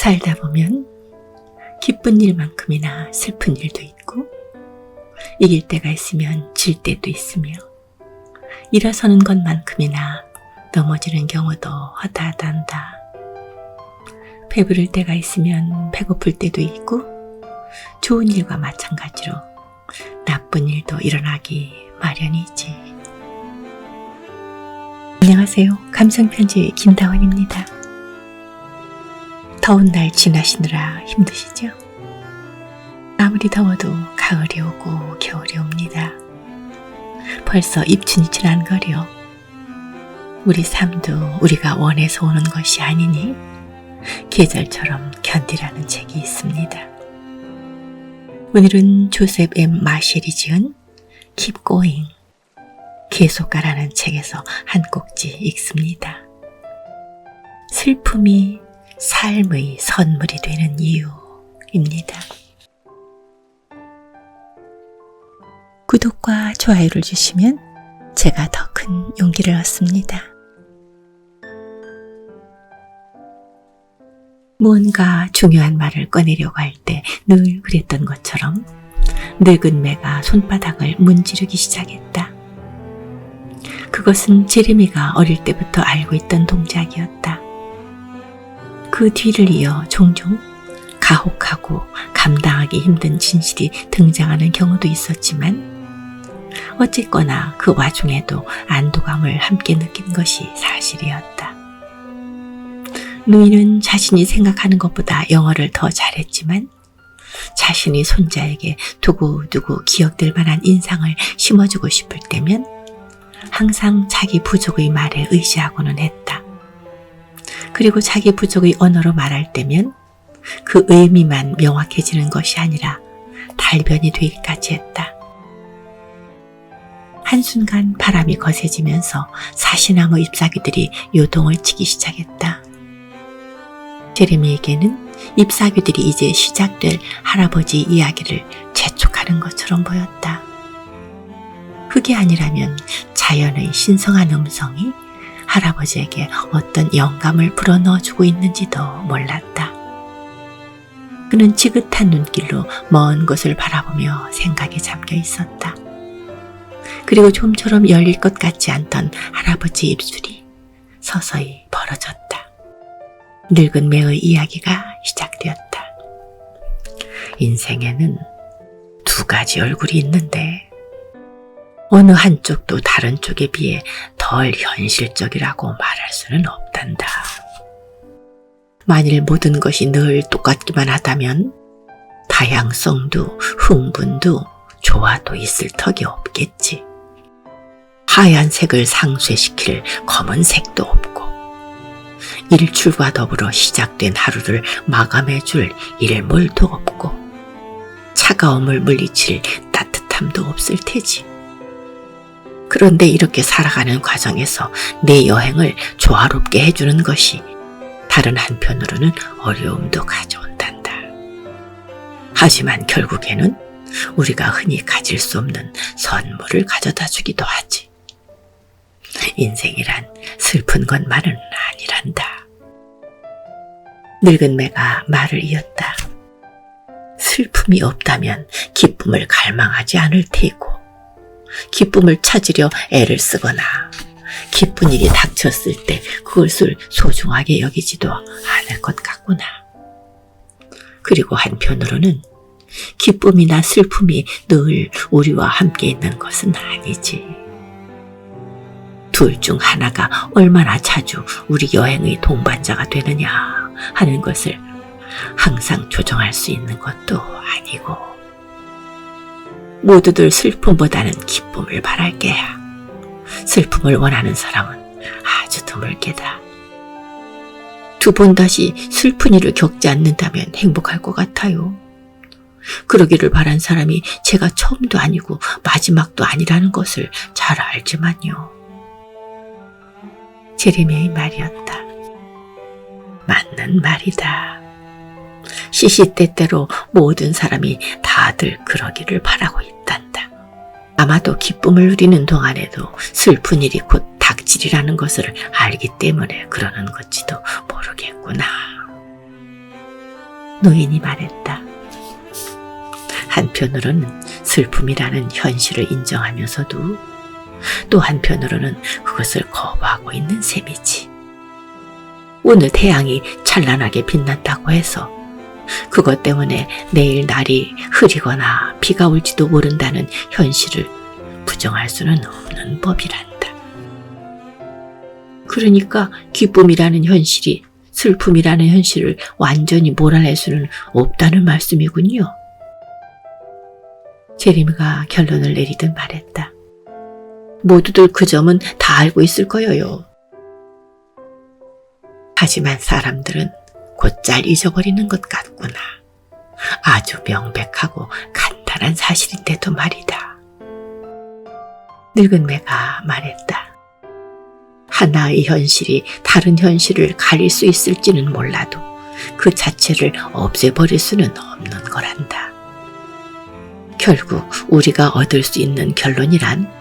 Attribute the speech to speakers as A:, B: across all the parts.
A: 살다 보면 기쁜 일만큼이나 슬픈 일도 있고 이길 때가 있으면 질 때도 있으며 일어서는 것만큼이나 넘어지는 경우도 허다하단다. 배부를 때가 있으면 배고플 때도 있고 좋은 일과 마찬가지로 나쁜 일도 일어나기 마련이지. 안녕하세요. 감성편지 김다원입니다. 더운 날 지나시느라 힘드시죠? 아무리 더워도 가을이 오고 겨울이 옵니다. 벌써 입춘이 지난거려. 우리 삶도 우리가 원해서 오는 것이 아니니 계절처럼 견디라는 책이 있습니다. 오늘은 조셉 M. 마셸이 지은 Keep Going, 계속 가라는 책에서 한 꼭지 읽습니다. 슬픔이 삶의 선물이 되는 이유입니다. 구독과 좋아요를 주시면 제가 더 큰 용기를 얻습니다. 무언가 중요한 말을 꺼내려고 할 때 늘 그랬던 것처럼 늙은 매가 손바닥을 문지르기 시작했다. 그것은 제레미가 어릴 때부터 알고 있던 동작이었다. 그 뒤를 이어 종종 가혹하고 감당하기 힘든 진실이 등장하는 경우도 있었지만 어쨌거나 그 와중에도 안도감을 함께 느낀 것이 사실이었다. 누이는 자신이 생각하는 것보다 영어를 더 잘했지만 자신이 손자에게 두고두고 기억될 만한 인상을 심어주고 싶을 때면 항상 자기 부족의 말에 의지하고는 했다. 그리고 자기 부족의 언어로 말할 때면 그 의미만 명확해지는 것이 아니라 달변이 되기까지 했다. 한순간 바람이 거세지면서 사시나무 잎사귀들이 요동을 치기 시작했다. 제레미에게는 잎사귀들이 이제 시작될 할아버지 이야기를 재촉하는 것처럼 보였다. 그게 아니라면 자연의 신성한 음성이 할아버지에게 어떤 영감을 불어넣어주고 있는지도 몰랐다. 그는 지긋한 눈길로 먼 곳을 바라보며 생각에 잠겨 있었다. 그리고 좀처럼 열릴 것 같지 않던 할아버지 입술이 서서히 벌어졌다. 늙은 매의 이야기가 시작되었다. 인생에는 두 가지 얼굴이 있는데 어느 한쪽도 다른 쪽에 비해 덜 현실적이라고 말할 수는 없단다. 만일 모든 것이 늘 똑같기만 하다면 다양성도 흥분도 조화도 있을 턱이 없겠지. 하얀색을 상쇄시킬 검은색도 없고 일출과 더불어 시작된 하루를 마감해줄 일몰도 없고 차가움을 물리칠 따뜻함도 없을 테지. 그런데 이렇게 살아가는 과정에서 내 여행을 조화롭게 해주는 것이 다른 한편으로는 어려움도 가져온단다. 하지만 결국에는 우리가 흔히 가질 수 없는 선물을 가져다 주기도 하지. 인생이란 슬픈 것만은 아니란다. 늙은 매가 말을 이었다. 슬픔이 없다면 기쁨을 갈망하지 않을 테고 기쁨을 찾으려 애를 쓰거나 기쁜 일이 닥쳤을 때 그것을 소중하게 여기지도 않을 것 같구나. 그리고 한편으로는 기쁨이나 슬픔이 늘 우리와 함께 있는 것은 아니지. 둘 중 하나가 얼마나 자주 우리 여행의 동반자가 되느냐 하는 것을 항상 조정할 수 있는 것도 아니고 모두들 슬픔보다는 기쁨을 바랄 게야. 슬픔을 원하는 사람은 아주 드물게다. 두 번 다시 슬픈 일을 겪지 않는다면 행복할 것 같아요. 그러기를 바란 사람이 제가 처음도 아니고 마지막도 아니라는 것을 잘 알지만요. 제레미의 말이었다. 맞는 말이다. 시시때때로 모든 사람이 다들 그러기를 바라고 있단다. 아마도 기쁨을 누리는 동안에도 슬픈 일이 곧 닥치리라는 것을 알기 때문에 그러는 건지도 모르겠구나. 노인이 말했다. 한편으로는 슬픔이라는 현실을 인정하면서도 또 한편으로는 그것을 거부하고 있는 셈이지. 오늘 태양이 찬란하게 빛났다고 해서 그것 때문에 내일 날이 흐리거나 비가 올지도 모른다는 현실을 부정할 수는 없는 법이란다. 그러니까 기쁨이라는 현실이 슬픔이라는 현실을 완전히 몰아낼 수는 없다는 말씀이군요. 제레미가 결론을 내리듯 말했다. 모두들 그 점은 다 알고 있을 거예요. 하지만 사람들은 곧잘 잊어버리는 것 같구나. 아주 명백하고 간단한 사실인데도 말이다. 늙은 매가 말했다. 하나의 현실이 다른 현실을 가릴 수 있을지는 몰라도 그 자체를 없애버릴 수는 없는 거란다. 결국 우리가 얻을 수 있는 결론이란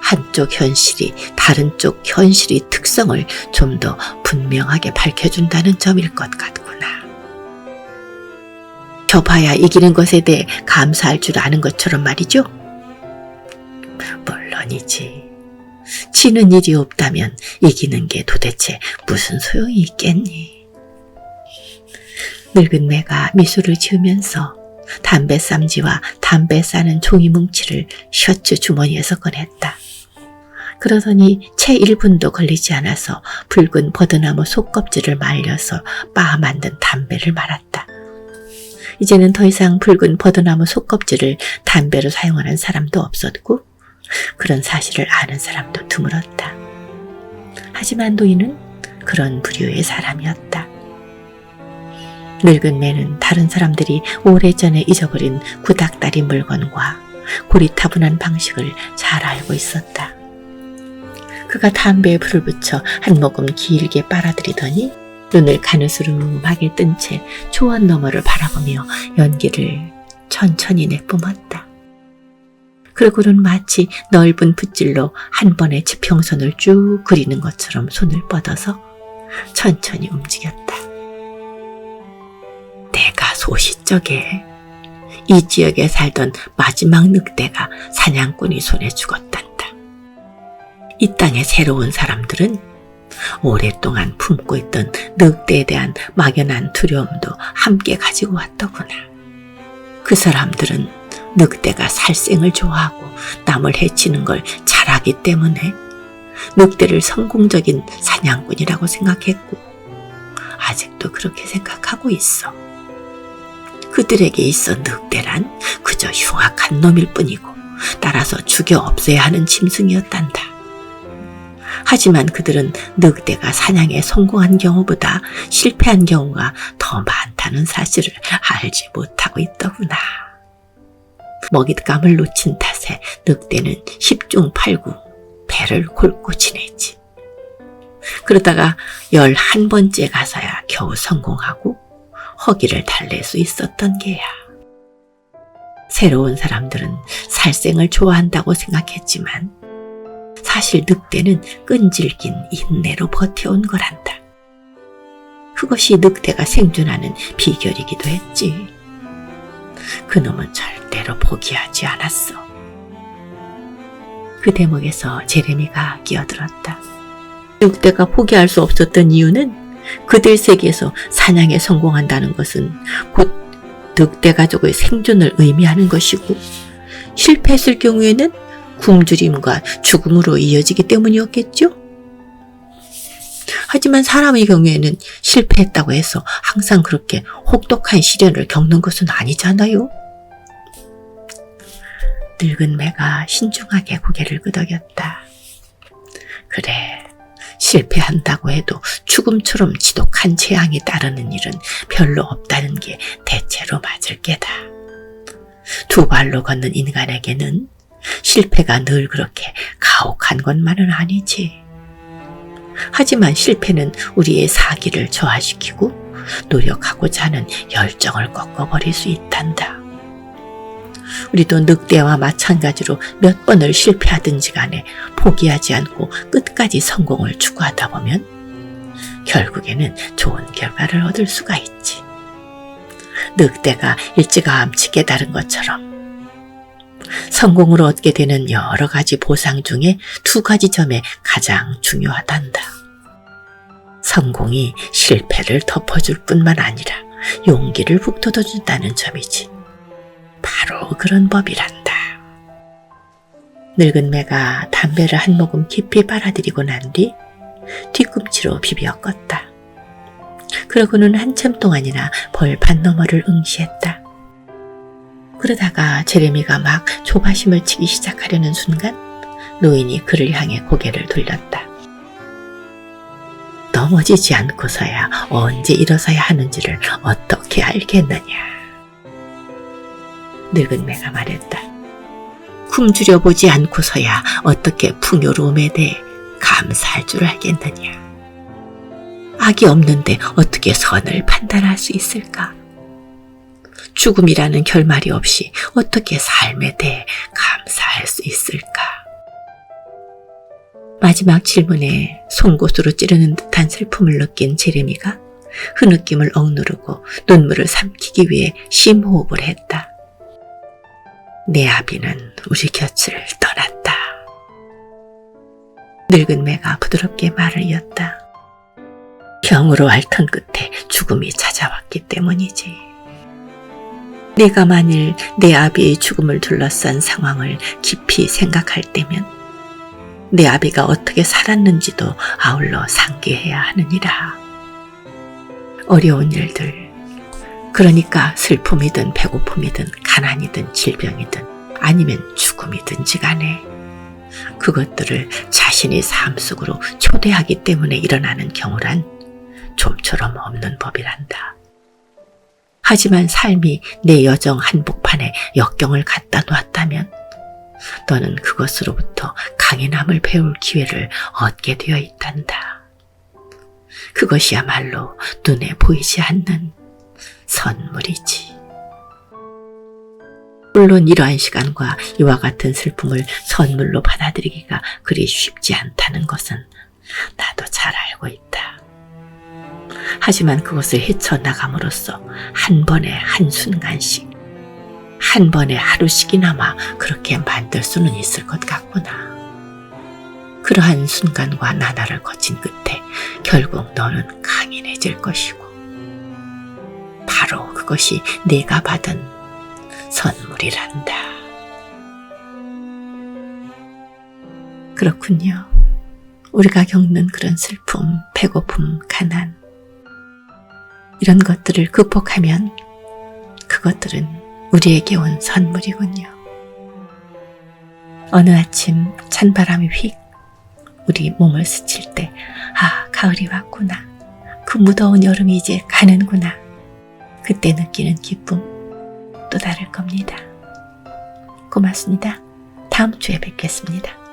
A: 한쪽 현실이 다른 쪽 현실의 특성을 좀 더 분명하게 밝혀준다는 점일 것 같구나. 져봐야 이기는 것에 대해 감사할 줄 아는 것처럼 말이죠. 물론이지. 지는 일이 없다면 이기는 게 도대체 무슨 소용이 있겠니? 늙은 매가 미소를 지으면서 담배 쌈지와 담배 싸는 종이 뭉치를 셔츠 주머니에서 꺼냈다. 그러더니 채 1분도 걸리지 않아서 붉은 버드나무 속껍질을 말려서 빻아 만든 담배를 말았다. 이제는 더 이상 붉은 버드나무 속껍질을 담배로 사용하는 사람도 없었고 그런 사실을 아는 사람도 드물었다. 하지만 노인은 그런 부류의 사람이었다. 늙은 매는 다른 사람들이 오래전에 잊어버린 구닥다리 물건과 고리타분한 방식을 잘 알고 있었다. 그가 담배에 불을 붙여 한 모금 길게 빨아들이더니 눈을 가느스름하게 뜬 채 초원 너머를 바라보며 연기를 천천히 내뿜었다. 그러고는 마치 넓은 붓질로 한 번에 지평선을 쭉 그리는 것처럼 손을 뻗어서 천천히 움직였다. 내가 소시적에 이 지역에 살던 마지막 늑대가 사냥꾼이 손에 죽었단다. 이 땅에 새로운 사람들은 오랫동안 품고 있던 늑대에 대한 막연한 두려움도 함께 가지고 왔더구나. 그 사람들은 늑대가 살생을 좋아하고 남을 해치는 걸 잘하기 때문에 늑대를 성공적인 사냥꾼이라고 생각했고 아직도 그렇게 생각하고 있어. 그들에게 있어 늑대란 그저 흉악한 놈일 뿐이고 따라서 죽여 없애야 하는 짐승이었단다. 하지만 그들은 늑대가 사냥에 성공한 경우보다 실패한 경우가 더 많다는 사실을 알지 못하고 있더구나. 먹잇감을 놓친 탓에 늑대는 10중 8구 배를 골고 지내지. 그러다가 11번째 가서야 겨우 성공하고 허기를 달랠 수 있었던 게야. 새로운 사람들은 살생을 좋아한다고 생각했지만 사실 늑대는 끈질긴 인내로 버텨온 거란다. 그것이 늑대가 생존하는 비결이기도 했지. 그놈은 절대로 포기하지 않았어. 그 대목에서 제레미가 끼어들었다. 늑대가 포기할 수 없었던 이유는 그들 세계에서 사냥에 성공한다는 것은 곧 늑대 가족의 생존을 의미하는 것이고 실패했을 경우에는 굶주림과 죽음으로 이어지기 때문이었겠죠? 하지만 사람의 경우에는 실패했다고 해서 항상 그렇게 혹독한 시련을 겪는 것은 아니잖아요. 늙은 매가 신중하게 고개를 끄덕였다. 그래, 실패한다고 해도 죽음처럼 지독한 재앙이 따르는 일은 별로 없다는 게 대체로 맞을 게다. 두 발로 걷는 인간에게는 실패가 늘 그렇게 가혹한 것만은 아니지. 하지만 실패는 우리의 사기를 저하시키고 노력하고자 하는 열정을 꺾어버릴 수 있단다. 우리도 늑대와 마찬가지로 몇 번을 실패하든지 간에 포기하지 않고 끝까지 성공을 추구하다 보면 결국에는 좋은 결과를 얻을 수가 있지. 늑대가 일찌감치 깨달은 것처럼 성공으로 얻게 되는 여러 가지 보상 중에 두 가지 점에 가장 중요하단다. 성공이 실패를 덮어줄 뿐만 아니라 용기를 북돋워준다는 점이지. 바로 그런 법이란다. 늙은 매가 담배를 한 모금 깊이 빨아들이고 난 뒤 뒤꿈치로 비벼 껐다. 그러고는 한참 동안이나 벌판 너머를 응시했다. 그러다가 제레미가 막 조바심을 치기 시작하려는 순간 노인이 그를 향해 고개를 돌렸다. 넘어지지 않고서야 언제 일어서야 하는지를 어떻게 알겠느냐. 늙은 매가 말했다. 굶주려 보지 않고서야 어떻게 풍요로움에 대해 감사할 줄 알겠느냐. 악이 없는데 어떻게 선을 판단할 수 있을까? 죽음이라는 결말이 없이 어떻게 삶에 대해 감사할 수 있을까? 마지막 질문에 송곳으로 찌르는 듯한 슬픔을 느낀 제레미가 흐느낌을 억누르고 눈물을 삼키기 위해 심호흡을 했다. 내 아비는 우리 곁을 떠났다. 늙은 매가 부드럽게 말을 이었다. 병으로 앓던 끝에 죽음이 찾아왔기 때문이지. 내가 만일 내 아비의 죽음을 둘러싼 상황을 깊이 생각할 때면 내 아비가 어떻게 살았는지도 아울러 상기해야 하느니라. 어려운 일들, 그러니까 슬픔이든 배고픔이든 가난이든 질병이든 아니면 죽음이든지 간에 그것들을 자신의 삶 속으로 초대하기 때문에 일어나는 경우란 좀처럼 없는 법이란다. 하지만 삶이 내 여정 한복판에 역경을 갖다 놓았다면 너는 그것으로부터 강인함을 배울 기회를 얻게 되어 있단다. 그것이야말로 눈에 보이지 않는 선물이지. 물론 이러한 시간과 이와 같은 슬픔을 선물로 받아들이기가 그리 쉽지 않다는 것은 나도 잘 알고 있다. 하지만 그것을 헤쳐나감으로써 한 번에 한순간씩, 한 번에 하루씩이나마 그렇게 만들 수는 있을 것 같구나. 그러한 순간과 나날을 거친 끝에 결국 너는 강인해질 것이고 바로 그것이 내가 받은 선물이란다. 그렇군요. 우리가 겪는 그런 슬픔, 배고픔, 가난 이런 것들을 극복하면 그것들은 우리에게 온 선물이군요. 어느 아침 찬바람이 휙 우리 몸을 스칠 때 가을이 왔구나. 그 무더운 여름이 이제 가는구나. 그때 느끼는 기쁨 또 다를 겁니다. 고맙습니다. 다음 주에 뵙겠습니다.